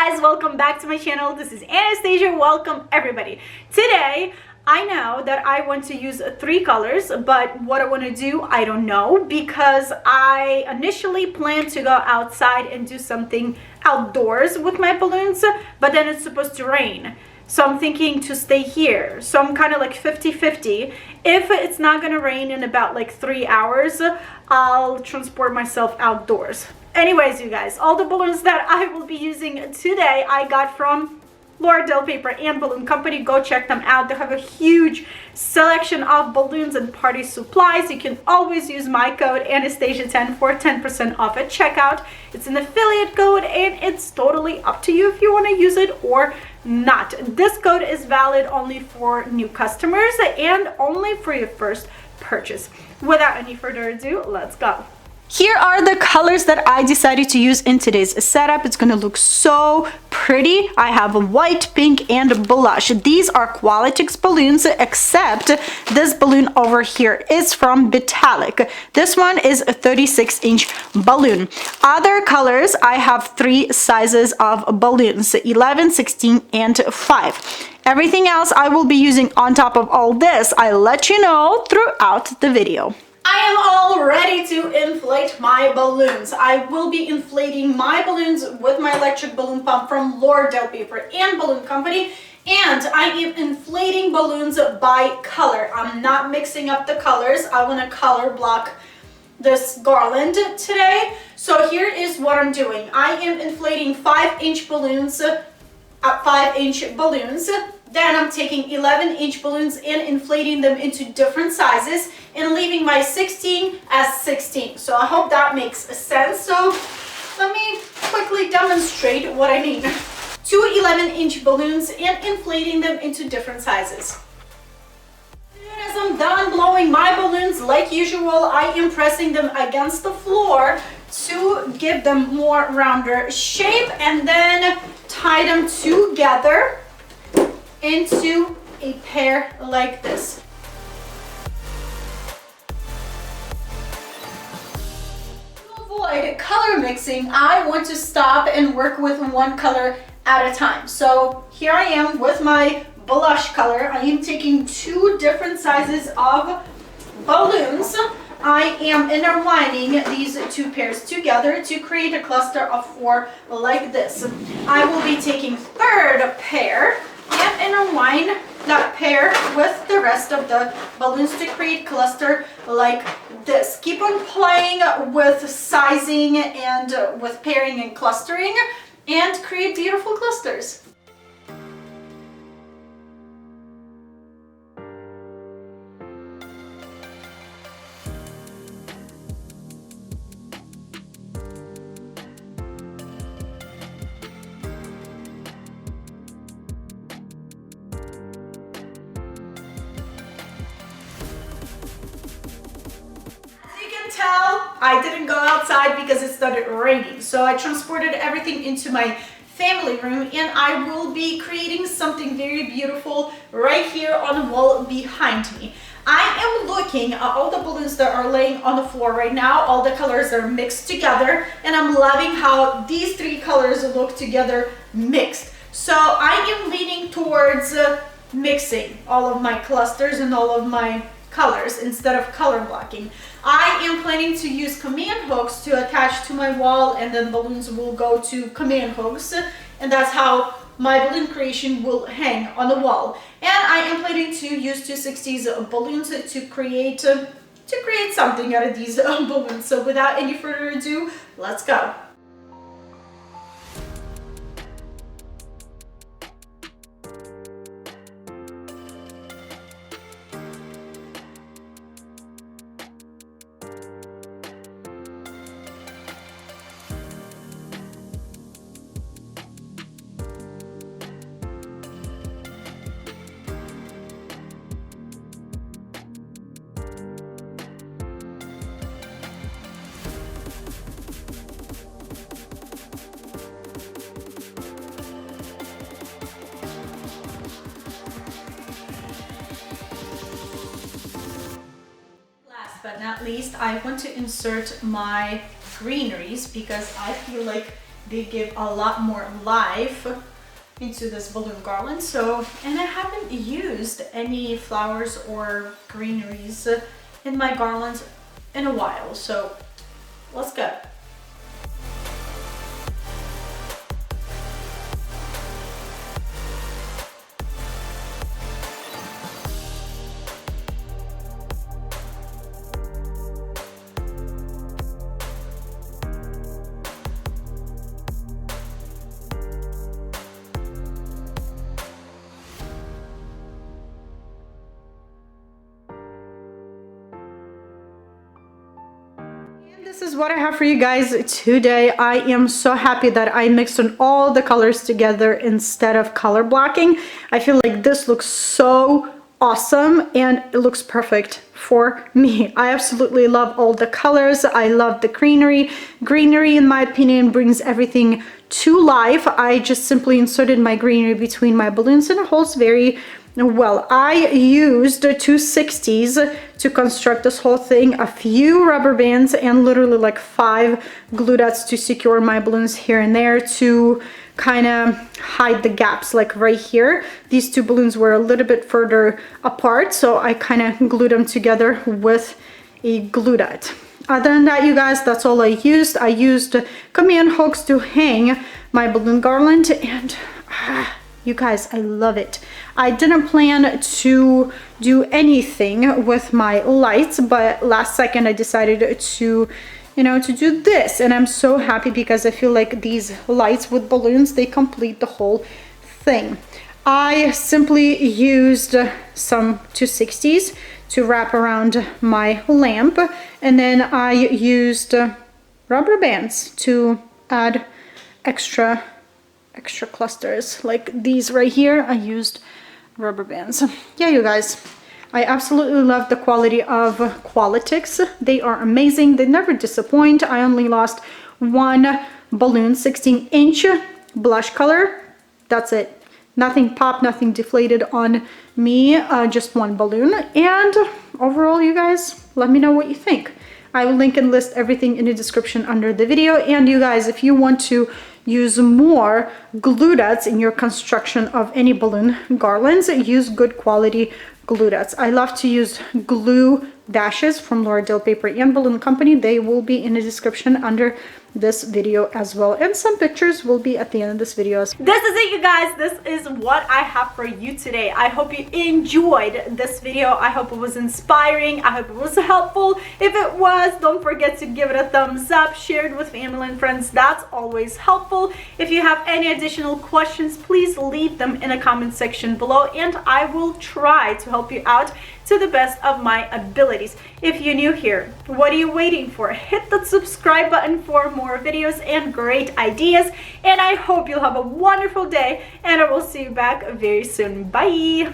guys, welcome back to my channel. This is Anastasia. Welcome everybody. Today I know that I want to use 3 colors, but what I want to do I don't know, because I initially planned to go outside and do something outdoors with my balloons, but then it's supposed to rain. So I'm thinking to stay here. So I'm kind of like 50-50. If it's not gonna rain in about like 3 hours, I'll transport myself outdoors. Anyways, you guys, all the balloons that I will be using today I got from Paper and Balloon Company. Go check them out. They have a huge selection of balloons and party supplies. You can always use my code Anastasia10 for 10% off at checkout. It's an affiliate code and it's totally up to you if you want to use it or not. This code is valid only for new customers and only for your first purchase. Without any further ado, let's go. Here are the colors that I decided to use in today's setup. It's gonna look so pretty. I have a white, pink, and blush. These are Qualitix balloons, except this balloon over here is from Vitalik. This one is a 36-inch balloon. Other colors, I have 3 sizes of balloons, 11, 16, and 5. Everything else I will be using on top of all this. I'll let you know throughout the video. I am all ready to inflate my balloons. I will be inflating my balloons with my electric balloon pump from Paper and Balloon Company, and I am inflating balloons by color. I'm not mixing up the colors. I want to color block this garland today. So here is what I'm doing. I am inflating 5-inch balloons, 5-inch balloons. Then I'm taking 11-inch balloons and inflating them into different sizes and leaving my 16 as 16. So I hope that makes sense. So let me quickly demonstrate what I mean. 2 11-inch balloons and inflating them into different sizes. As soon as I'm done blowing my balloons, like usual, I am pressing them against the floor to give them more rounder shape and then tie them together into a pair like this. To avoid color mixing, I want to stop and work with one color at a time. So here I am with my blush color. I am taking 2 different sizes of balloons. I am intertwining these 2 pairs together to create a cluster of 4 like this. I will be taking 3rd pair and intertwine that pair with the rest of the balloons to create cluster like this. Keep on playing with sizing and with pairing and clustering and create beautiful clusters. I didn't go outside because it started raining, so I transported everything into my family room, and I will be creating something very beautiful right here on the wall behind me. I am looking at all the balloons that are laying on the floor right now. All the colors are mixed together, and I'm loving how these 3 colors look together mixed. So I am leaning towards mixing all of my clusters and all of my colors instead of color blocking. I am planning to use command hooks to attach to my wall, and then balloons will go to command hooks, and that's how my balloon creation will hang on the wall. And I am planning to use 260s balloons to create something out of these balloons. So without any further ado, let's go. But not least, I want to insert my greeneries because I feel like they give a lot more life into this balloon garland. So, and I haven't used any flowers or greeneries in my garlands in a while, so let's go. This is what I have for you guys today. I am so happy that I mixed on all the colors together instead of color blocking. I feel like this looks so awesome and it looks perfect for me. I absolutely love all the colors. I love the greenery. Greenery, in my opinion, brings everything to life. I just simply inserted my greenery between my balloons and it holds very well. I used 260s to construct this whole thing, a few rubber bands, and literally like 5 glue dots to secure my balloons here and there to kind of hide the gaps. Like right here, these 2 balloons were a little bit further apart, so I kind of glued them together with a glue dot. Other than that, you guys, that's all I used. I used command hooks to hang my balloon garland, and you guys, I love it. I didn't plan to do anything with my lights, but last second I decided to, to do this. And I'm so happy because I feel like these lights with balloons, they complete the whole thing. I simply used some 260s to wrap around my lamp. And then I used rubber bands to add extra clusters like these right here. I used rubber bands. Yeah, you guys, I absolutely love the quality of Qualitix. They are amazing. They never disappoint. I only lost 1 balloon, 16-inch blush color. That's it. Nothing popped, nothing deflated on me, just 1 balloon. And overall, you guys, let me know what you think. I will link and list everything in the description under the video. And you guys, if you want to use more glue dots in your construction of any balloon garlands, use good quality glue dots. I love to use glue dashes from Laura Dill Paper and Balloon Company. They will be in the description under this video as well, and some pictures will be at the end of this video. This is it, you guys. This is what I have for you today. I hope you enjoyed this video. I hope it was inspiring. I hope it was helpful. If it was, don't forget to give it a thumbs up, share it with family and friends. That's always helpful. If you have any additional questions, please leave them in the comment section below and I will try to help you out to the best of my abilities. If you're new here, what are you waiting for? Hit that subscribe button for more videos and great ideas, and I hope you'll have a wonderful day, and I will see you back very soon. Bye.